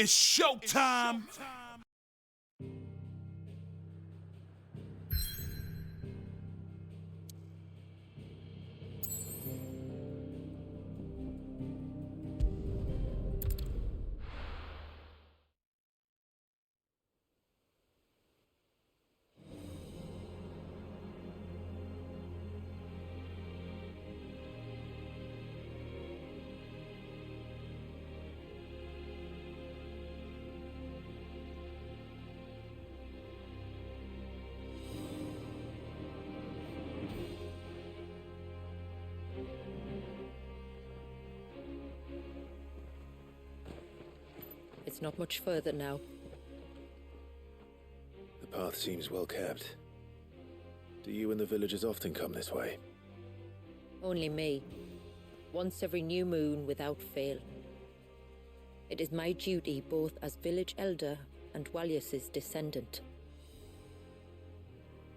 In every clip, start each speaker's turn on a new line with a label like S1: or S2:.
S1: It's showtime.
S2: It's not much further now.
S3: The path seems well kept. Do you and the villagers often come this way?
S2: Only me. Once every new moon without fail. It is my duty both as village elder and Walius's descendant.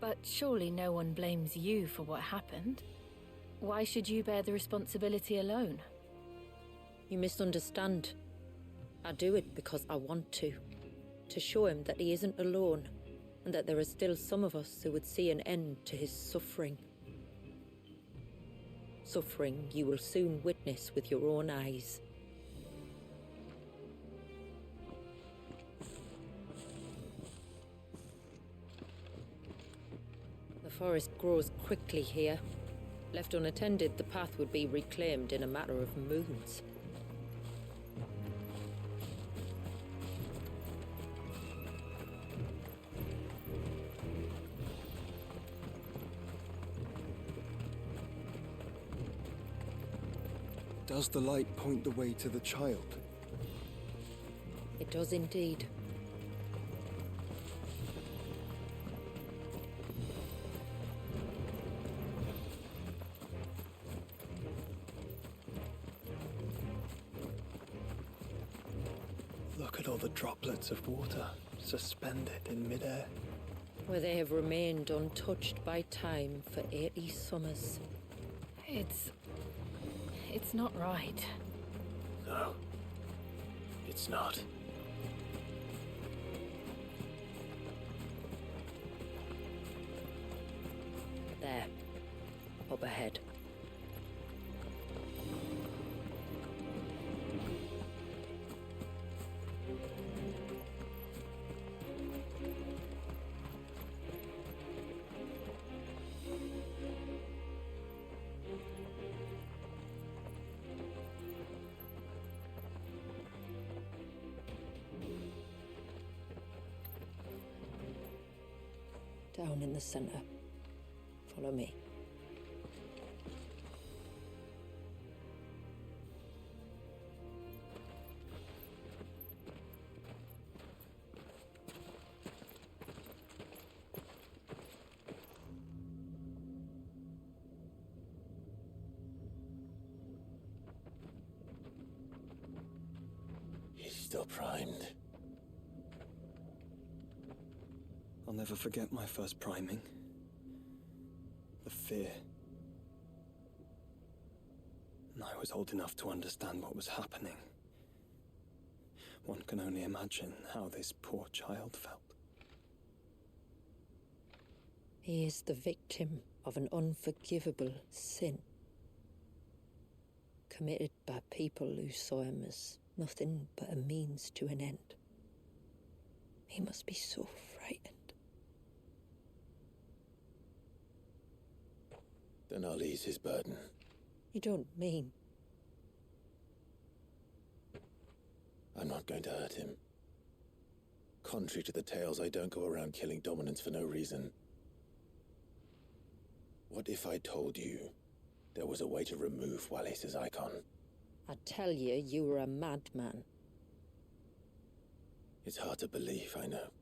S4: But surely no one blames you for what happened. Why should you bear the responsibility alone?
S2: You misunderstand. I do it because I want to show him that he isn't alone, and that there are still some of us who would see an end to his suffering. Suffering you will soon witness with your own eyes. The forest grows quickly here. Left unattended, the path would be reclaimed in a matter of moons.
S5: Does the light point the way to the child?
S2: It does indeed.
S3: Look at all the droplets of water suspended in midair.
S2: Where they have remained untouched by time for 80 summers.
S4: It's not right.
S3: No, it's not.
S2: There. Up ahead. Down in the center. Follow me.
S3: He's still primed.
S5: I'll never forget my first priming. The fear. And I was old enough to understand what was happening. One can only imagine how this poor child felt.
S2: He is the victim of an unforgivable sin. Committed by people who saw him as nothing but a means to an end. He must be so frightened.
S3: Then I'll ease his burden.
S2: You don't mean?
S3: I'm not going to hurt him. Contrary to the tales, I don't go around killing dominants for no reason. What if I told you there was a way to remove Walius's icon?
S2: I tell you, you were a madman.
S3: It's hard to believe, I know.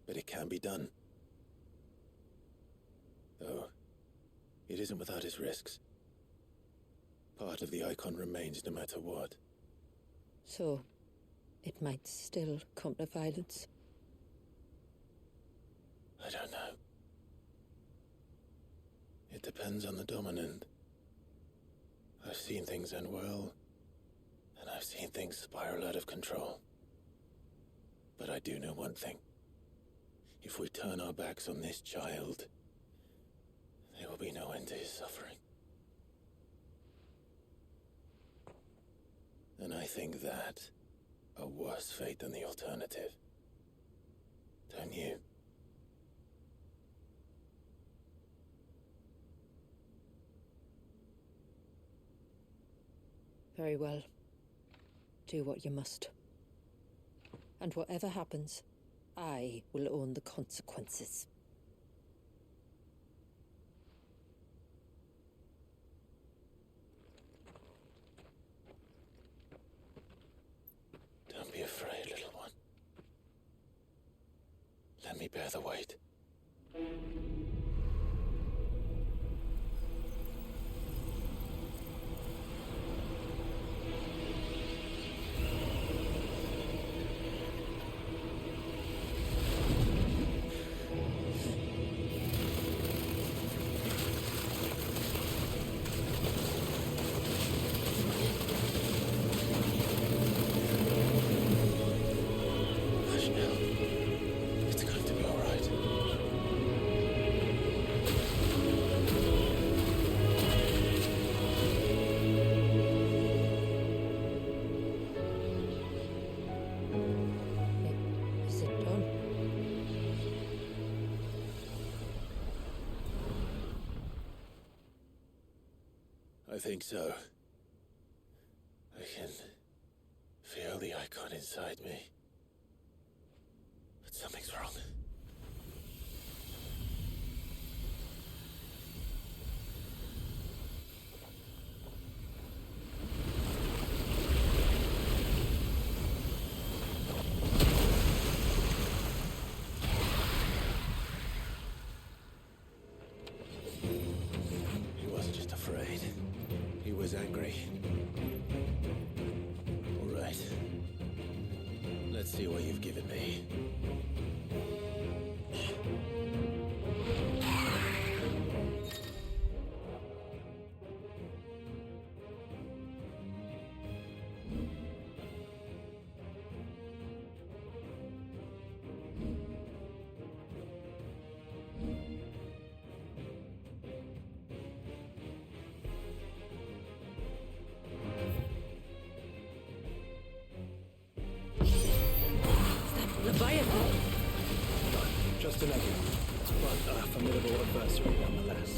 S3: But it can be done. Though, it isn't without its risks. Part of the icon remains no matter what.
S2: So, it might still come to violence.
S3: I don't know. It depends on the dominant. I've seen things end well, and I've seen things spiral out of control. But I do know one thing. If we turn our backs on this child, there will be no end to his suffering. And I think that a worse fate than the alternative. Don't you?
S2: Very well. Do what you must. And whatever happens, I will own the consequences.
S3: Don't be afraid, little one. Let me bear the weight. I think so. I can feel the icon inside me. But something's wrong. He wasn't just afraid. He was angry. All right. Let's see what you've given me.
S2: Leviathan!
S5: Just an egg, but a formidable adversary nonetheless.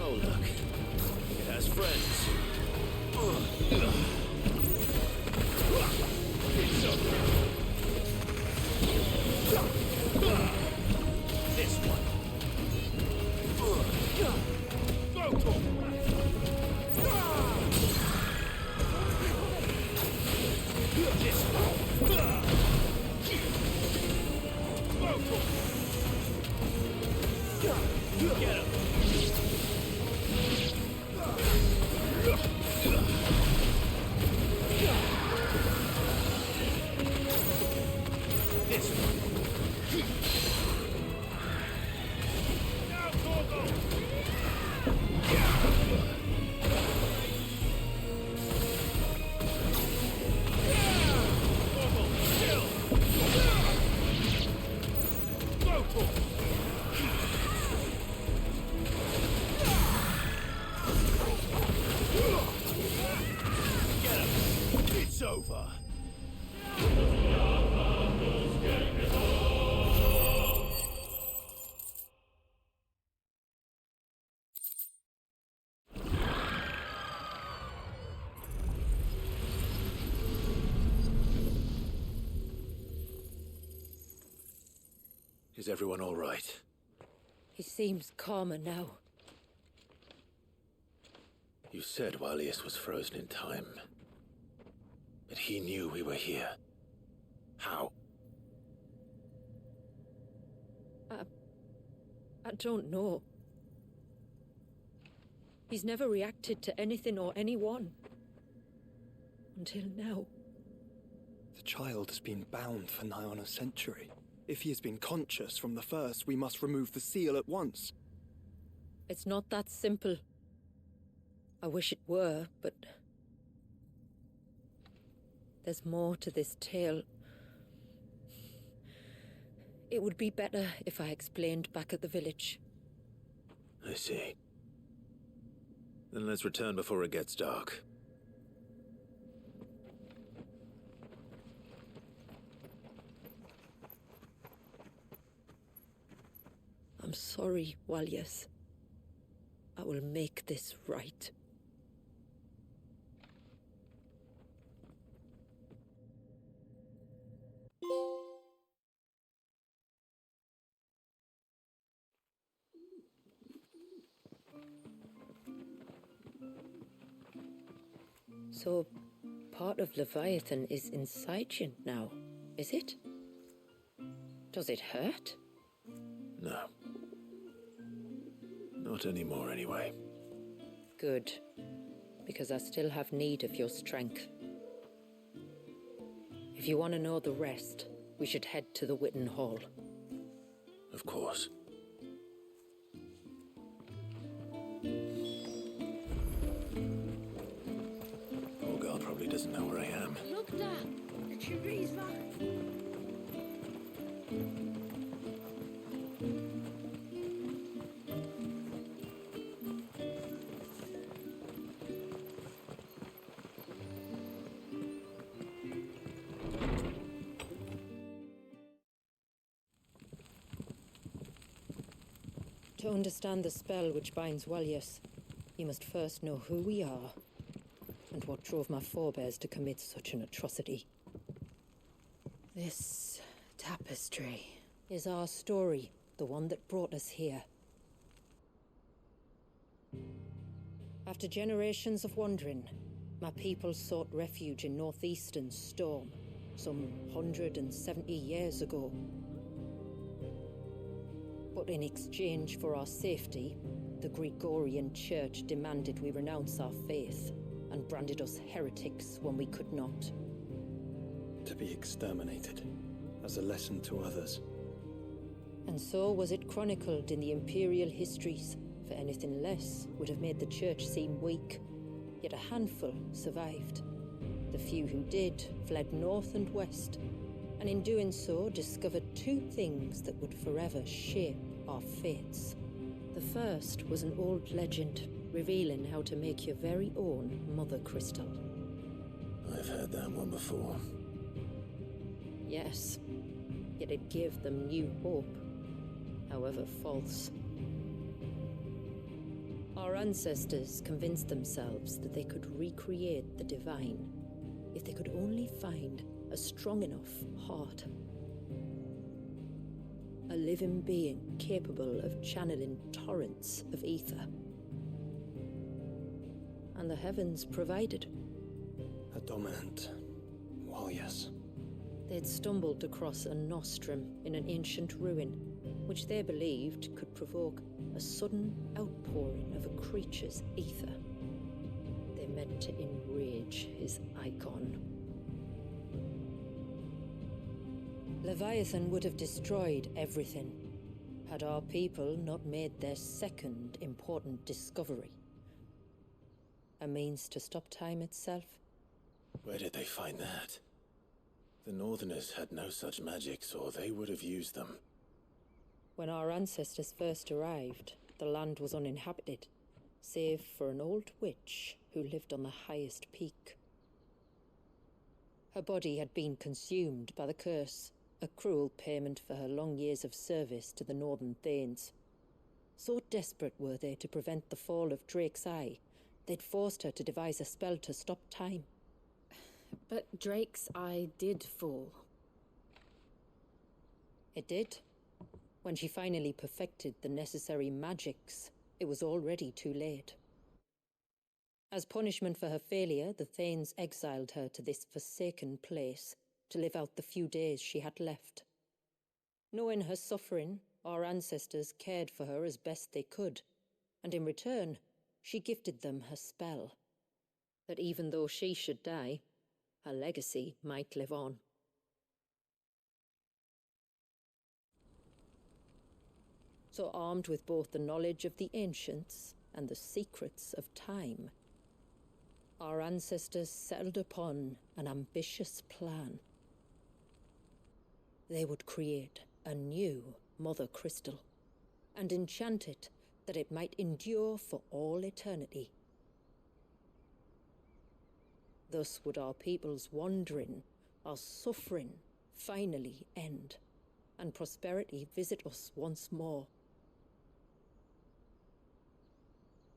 S3: Oh, look. It has friends. It's over. This one. Get him! This one. Now, Gorgo! It's over. Is everyone all right?
S2: He seems calmer now.
S3: You said Walius was frozen in time. But he knew we were here. How?
S2: I don't know. He's never reacted to anything or anyone. Until now.
S5: The child has been bound for nigh on a century. If he has been conscious from the first, we must remove the seal at once.
S2: It's not that simple. I wish it were, but there's more to this tale. It would be better if I explained back at the village.
S3: I see. Then let's return before it gets dark.
S2: I'm sorry, Walyas. I will make this right. So, part of Leviathan is inside you now, is it? Does it hurt?
S3: No. Not anymore, anyway.
S2: Good. Because I still have need of your strength. If you want to know the rest, we should head to the Witten Hall.
S3: Of course. Olgar probably doesn't know where I am.
S1: Look there! The chimney's back!
S2: To understand the spell which binds Walyas, you must first know who we are, and what drove my forebears to commit such an atrocity. This tapestry is our story, the one that brought us here. After generations of wandering, my people sought refuge in northeastern Storm, some 170 years ago. But in exchange for our safety, the Gregorian Church demanded we renounce our faith and branded us heretics when we could not.
S5: To be exterminated, as a lesson to others.
S2: And so was it chronicled in the imperial histories, for anything less would have made the Church seem weak. Yet a handful survived. The few who did fled north and west, and in doing so discovered two things that would forever shape our fates. The first was an old legend revealing how to make your very own Mother Crystal.
S3: I've heard that one before.
S2: Yes, yet it gave them new hope, however false. Our ancestors convinced themselves that they could recreate the divine if they could only find a strong enough heart. A living being capable of channeling torrents of ether. And the heavens provided.
S5: A dominant Walyas.
S2: They'd stumbled across a nostrum in an ancient ruin, which they believed could provoke a sudden outpouring of a creature's ether. They meant to enrage his icon. Leviathan would have destroyed everything, had our people not made their second important discovery. A means to stop time itself.
S3: Where did they find that? The Northerners had no such magics, or they would have used them.
S2: When our ancestors first arrived, the land was uninhabited, save for an old witch who lived on the highest peak. Her body had been consumed by the curse, a cruel payment for her long years of service to the Northern Thanes. So desperate were they to prevent the fall of Drake's Eye, they'd forced her to devise a spell to stop time.
S4: But Drake's Eye did fall.
S2: It did. When she finally perfected the necessary magics, it was already too late. As punishment for her failure, the Thanes exiled her to this forsaken place to live out the few days she had left. Knowing her suffering, our ancestors cared for her as best they could, and in return, she gifted them her spell. That even though she should die, her legacy might live on. So armed with both the knowledge of the ancients and the secrets of time, our ancestors settled upon an ambitious plan. They would create a new Mother Crystal, and enchant it that it might endure for all eternity. Thus would our people's wandering, our suffering, finally end, and prosperity visit us once more.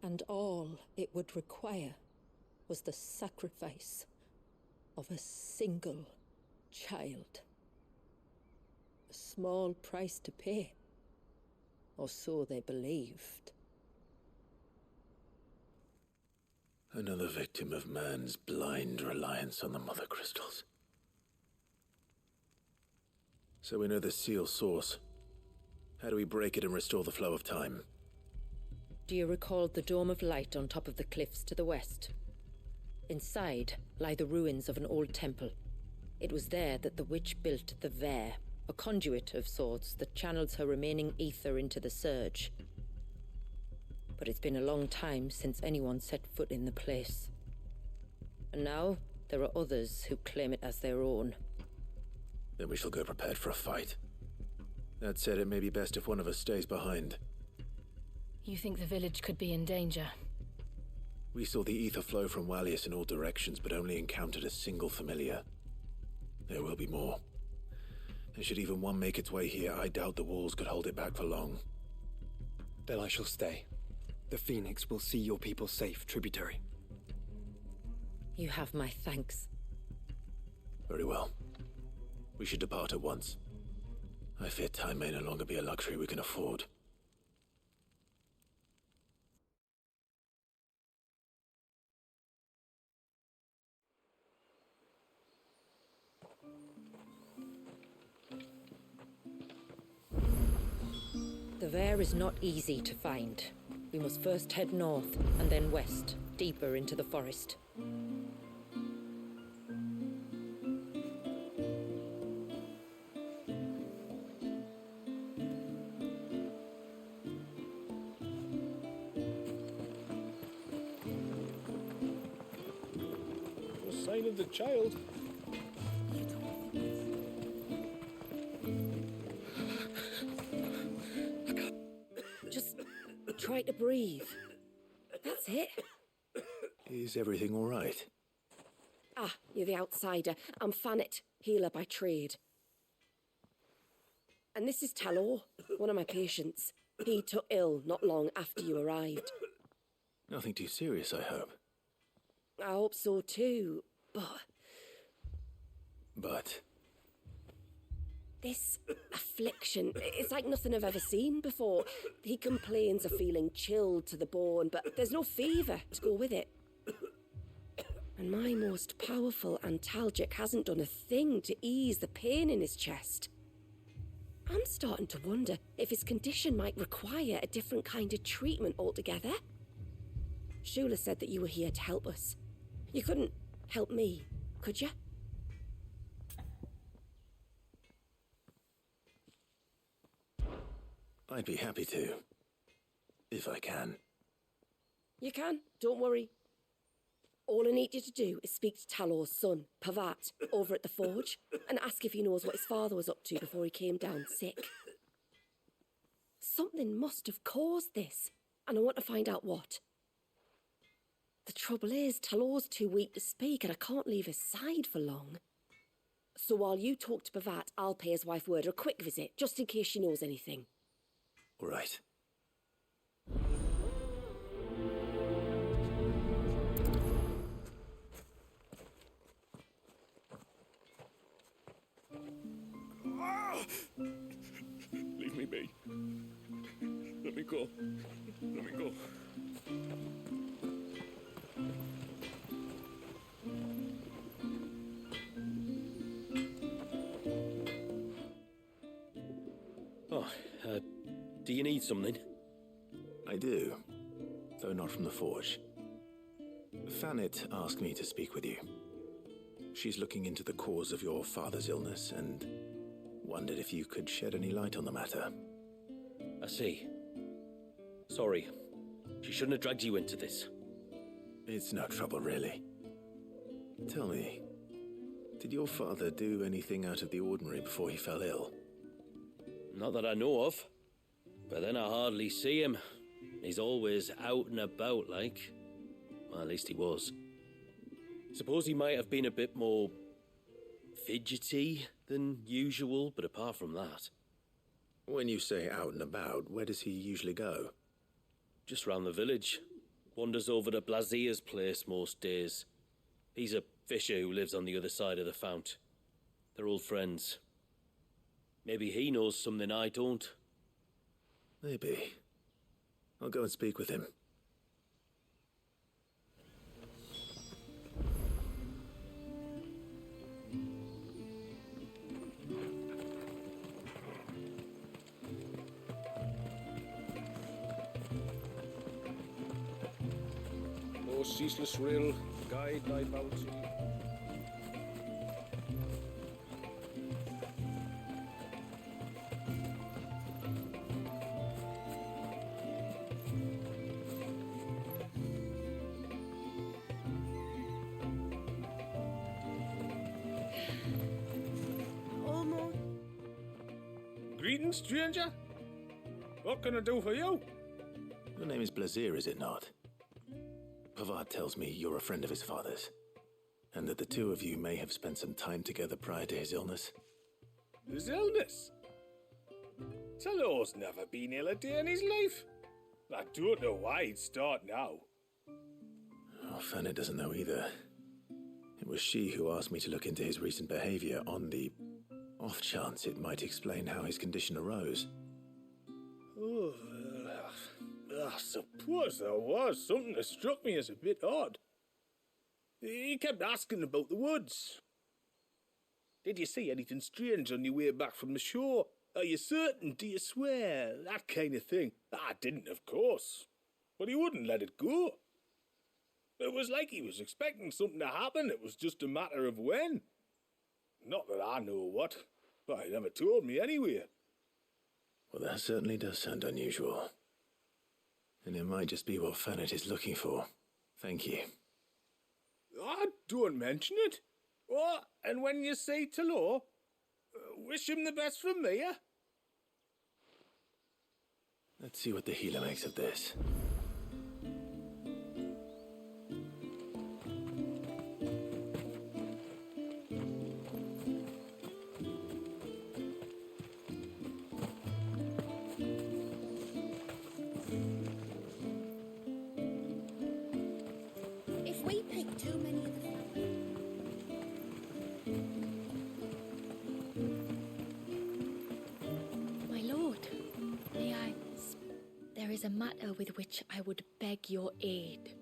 S2: And all it would require was the sacrifice of a single child. A small price to pay, or so they believed.
S3: Another victim of man's blind reliance on the Mother Crystals. So we know the seal source. How do we break it and restore the flow of time?
S2: Do you recall the dome of light on top of the cliffs to the west? Inside lie the ruins of an old temple. It was there that the witch built the Vare, a conduit of sorts that channels her remaining ether into the Surge. But it's been a long time since anyone set foot in the place. And now there are others who claim it as their own.
S3: Then we shall go prepared for a fight. That said, it may be best if one of us stays behind.
S4: You think the village could be in danger?
S3: We saw the ether flow from Wallius in all directions, but only encountered a single familiar. There will be more. And should even one make its way here, I doubt the walls could hold it back for long.
S5: Then I shall stay. The Phoenix will see your people safe, tributary.
S2: You have my thanks.
S3: Very well. We should depart at once. I fear time may no longer be a luxury we can afford.
S2: The Vare is not easy to find. We must first head north, and then west, deeper into the forest.
S6: No sign of the child.
S1: Just try to breathe. That's it.
S3: Is everything all right?
S1: Ah, you're the outsider. I'm Fannet, healer by trade. And this is Talor, one of my patients. He took ill not long after you arrived.
S3: Nothing too serious, I hope.
S1: I hope so too,
S3: But
S1: this affliction, it's like nothing I've ever seen before. He complains of feeling chilled to the bone, but there's no fever to go with it. And my most powerful antalgic hasn't done a thing to ease the pain in his chest. I'm starting to wonder if his condition might require a different kind of treatment altogether. Shula said that you were here to help us. You couldn't help me, could you?
S3: I'd be happy to. If I can.
S1: You can, don't worry. All I need you to do is speak to Talor's son, Pavat, over at the forge, and ask if he knows what his father was up to before he came down sick. Something must have caused this, and I want to find out what. The trouble is, Talor's too weak to speak, and I can't leave his side for long. So while you talk to Pavat, I'll pay his wife word a quick visit, just in case she knows anything.
S3: All right.
S6: Leave me be. Let me go. Let me go.
S7: Oh, do you need something?
S3: I do, though not from the forge. Fannet asked me to speak with you. She's looking into the cause of your father's illness and wondered if you could shed any light on the matter.
S7: I see. Sorry. She shouldn't have dragged you into this.
S3: It's no trouble, really. Tell me, did your father do anything out of the ordinary before he fell ill?
S7: Not that I know of. But then I hardly see him. He's always out and about, like. Well, at least he was. Suppose he might have been a bit more fidgety than usual, but apart from that...
S3: When you say out and about, where does he usually go?
S7: Just round the village. Wanders over to Blazier's place most days. He's a fisher who lives on the other side of the fount. They're old friends. Maybe he knows something I don't.
S3: Maybe. I'll go and speak with him.
S6: Oh, ceaseless rill, guide thy bounty.
S1: Almost.
S6: Greetings, stranger. What can I do for you?
S3: Your name is Blazier, is it not? Pavard tells me you're a friend of his father's, and that the two of you may have spent some time together prior to his illness.
S6: His illness? Talor's never been ill a day in his life. I don't know why he'd start now.
S3: Oh, Fanny doesn't know either. It was she who asked me to look into his recent behavior on the off chance it might explain how his condition arose.
S6: Oh, I suppose there was something that struck me as a bit odd. He kept asking about the woods. Did you see anything strange on your way back from the shore? Are you certain? Do you swear? That kind of thing. I didn't, of course. But he wouldn't let it go. It was like he was expecting something to happen. It was just a matter of when. Not that I know what. But he never told me anyway.
S3: Well, that certainly does sound unusual. And it might just be what Fannet is looking for. Thank you.
S6: Ah, don't mention it. Oh, and when you say Talor, wish him the best from me, eh?
S3: Let's see what the healer makes of this.
S1: If we pick too many of the
S4: My lord, may I... There is a matter with which I would beg your aid.